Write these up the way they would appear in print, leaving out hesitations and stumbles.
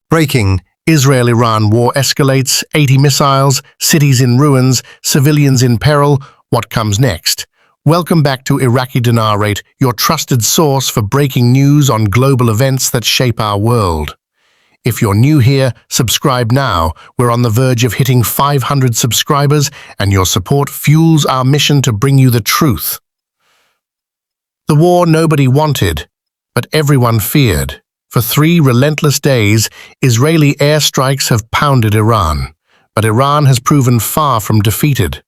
Breaking: Israel-Iran war escalates, 80 missiles, cities in ruins, civilians in peril. What comes next? Welcome back to Iraqi Dinar Rate, your trusted source for breaking news on global events that shape our world. If you're new here, subscribe now. We're on the verge of hitting 500 subscribers, and your support fuels our mission to bring you the truth. The war nobody wanted, but everyone feared. For 3 relentless days, Israeli airstrikes have pounded Iran, but Iran has proven far from defeated.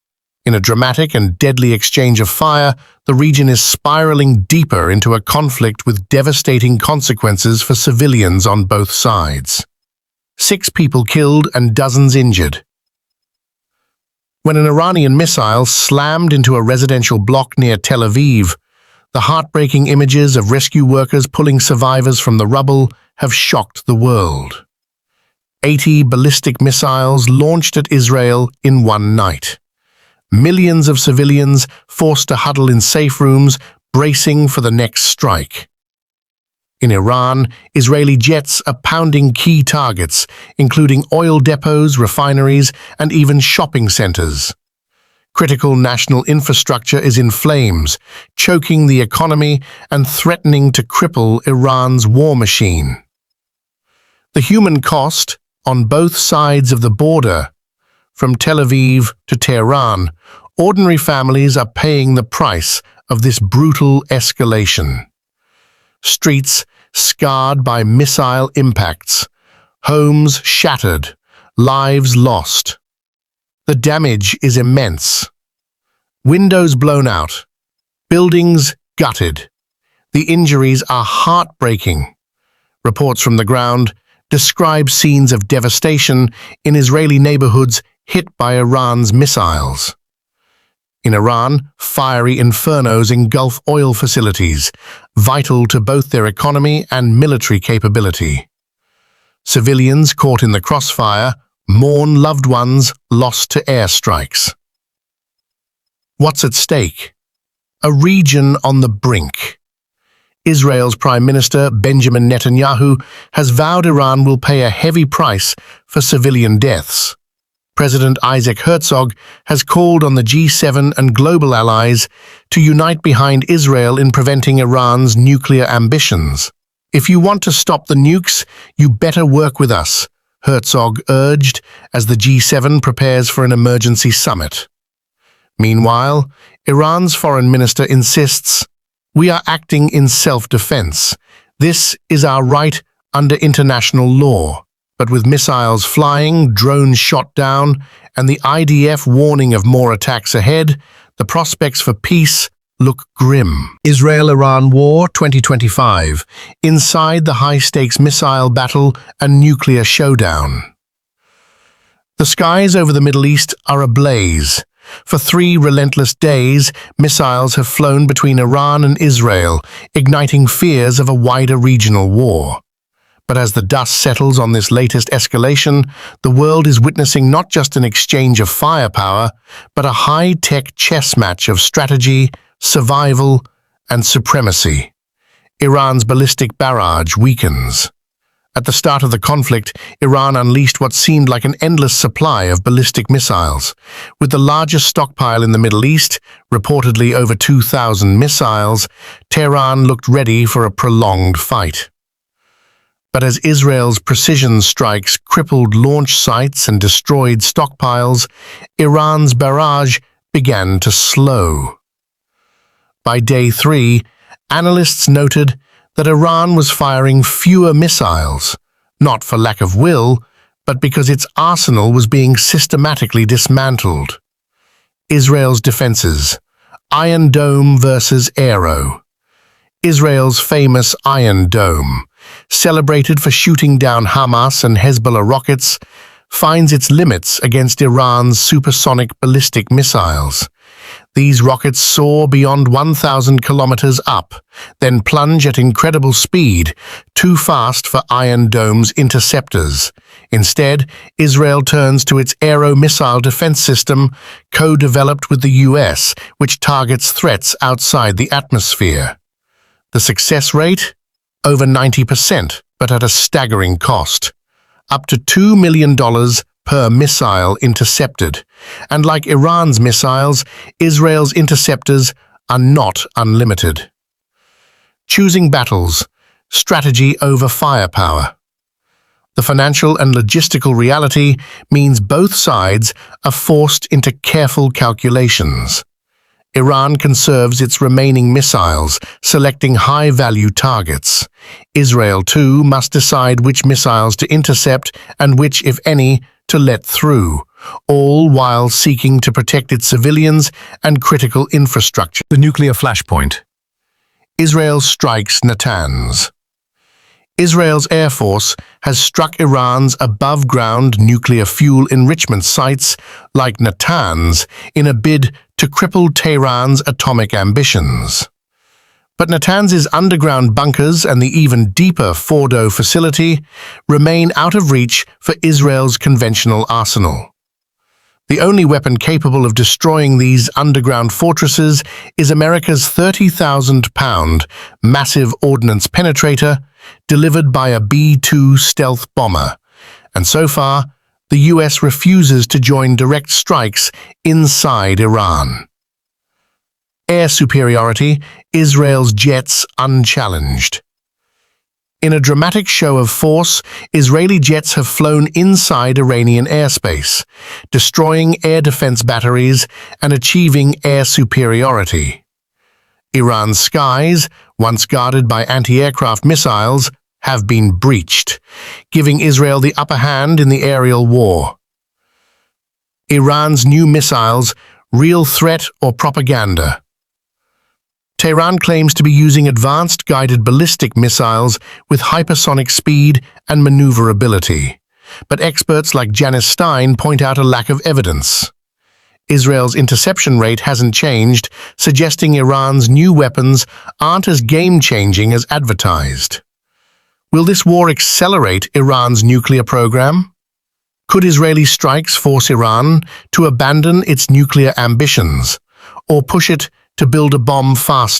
In a dramatic and deadly exchange of fire, the region is spiraling deeper into a conflict with devastating consequences for civilians on both sides. 6 people killed and dozens injured. When an Iranian missile slammed into a residential block near Tel Aviv, the heartbreaking images of rescue workers pulling survivors from the rubble have shocked the world. 80 ballistic missiles launched at Israel in one night. Millions of civilians forced to huddle in safe rooms, bracing for the next strike. In Iran, Israeli jets are pounding key targets, including oil depots, refineries, and even shopping centers. Critical national infrastructure is in flames, choking the economy and threatening to cripple Iran's war machine. The human cost on both sides of the border, from Tel Aviv to Tehran, ordinary families are paying the price of this brutal escalation. Streets scarred by missile impacts, homes shattered, lives lost. The damage is immense. Windows blown out, buildings gutted. The injuries are heartbreaking. Reports from the ground describe scenes of devastation in Israeli neighborhoods hit by Iran's missiles. In Iran, fiery infernos engulf oil facilities, vital to both their economy and military capability. Civilians caught in the crossfire mourn loved ones lost to airstrikes. What's at stake? A region on the brink. Israel's Prime Minister Benjamin Netanyahu has vowed Iran will pay a heavy price for civilian deaths. President Isaac Herzog has called on the G7 and global allies to unite behind Israel in preventing Iran's nuclear ambitions. If you want to stop the nukes, you better work with us, Herzog urged as the G7 prepares for an emergency summit. Meanwhile, Iran's foreign minister insists, "We are acting in self-defense. This is our right under international law." But with missiles flying, drones shot down, and the IDF warning of more attacks ahead, the prospects for peace look grim. Israel-Iran War 2025. Inside the high-stakes missile battle, a nuclear showdown. The skies over the Middle East are ablaze. For 3 relentless days, missiles have flown between Iran and Israel, igniting fears of a wider regional war. But as the dust settles on this latest escalation, the world is witnessing not just an exchange of firepower, but a high-tech chess match of strategy, survival, and supremacy. Iran's ballistic barrage weakens. At the start of the conflict, Iran unleashed what seemed like an endless supply of ballistic missiles. With the largest stockpile in the Middle East, reportedly over 2,000 missiles, Tehran looked ready for a prolonged fight. But as Israel's precision strikes crippled launch sites and destroyed stockpiles, Iran's barrage began to slow. By day 3, analysts noted that Iran was firing fewer missiles, not for lack of will, but because its arsenal was being systematically dismantled. Israel's defenses: Iron Dome versus Aero. Israel's famous Iron Dome, celebrated for shooting down Hamas and Hezbollah rockets, finds its limits against Iran's supersonic ballistic missiles. These rockets soar beyond 1,000 kilometers up, then plunge at incredible speed, too fast for Iron Dome's interceptors. Instead, Israel turns to its Aero missile defense system, co-developed with the US, which targets threats outside the atmosphere. The success rate? Over 90%, but at a staggering cost. up to $2 million per missile intercepted. And like Iran's missiles, Israel's interceptors are not unlimited. Choosing battles, strategy over firepower. The financial and logistical reality means both sides are forced into careful calculations. Iran conserves its remaining missiles, selecting high-value targets. Israel, too, must decide which missiles to intercept and which, if any, to let through, all while seeking to protect its civilians and critical infrastructure. The nuclear flashpoint. Israel strikes Natanz. Israel's Air Force has struck Iran's above-ground nuclear fuel enrichment sites like Natanz in a bid to cripple Tehran's atomic ambitions. But Natanz's underground bunkers and the even deeper Fordo facility remain out of reach for Israel's conventional arsenal. The only weapon capable of destroying these underground fortresses is America's 30,000-pound massive ordnance penetrator delivered by a B-2 stealth bomber, and so far, the US refuses to join direct strikes inside Iran. Air superiority, Israel's jets unchallenged. In a dramatic show of force, Israeli jets have flown inside Iranian airspace, destroying air defense batteries and achieving air superiority. Iran's skies, once guarded by anti-aircraft missiles, have been breached, giving Israel the upper hand in the aerial war. Iran's new missiles, real threat or propaganda? Tehran claims to be using advanced guided ballistic missiles with hypersonic speed and maneuverability, but experts like Janice Stein point out a lack of evidence. Israel's interception rate hasn't changed, suggesting Iran's new weapons aren't as game-changing as advertised. Will this war accelerate Iran's nuclear program? Could Israeli strikes force Iran to abandon its nuclear ambitions, or push it to build a bomb faster?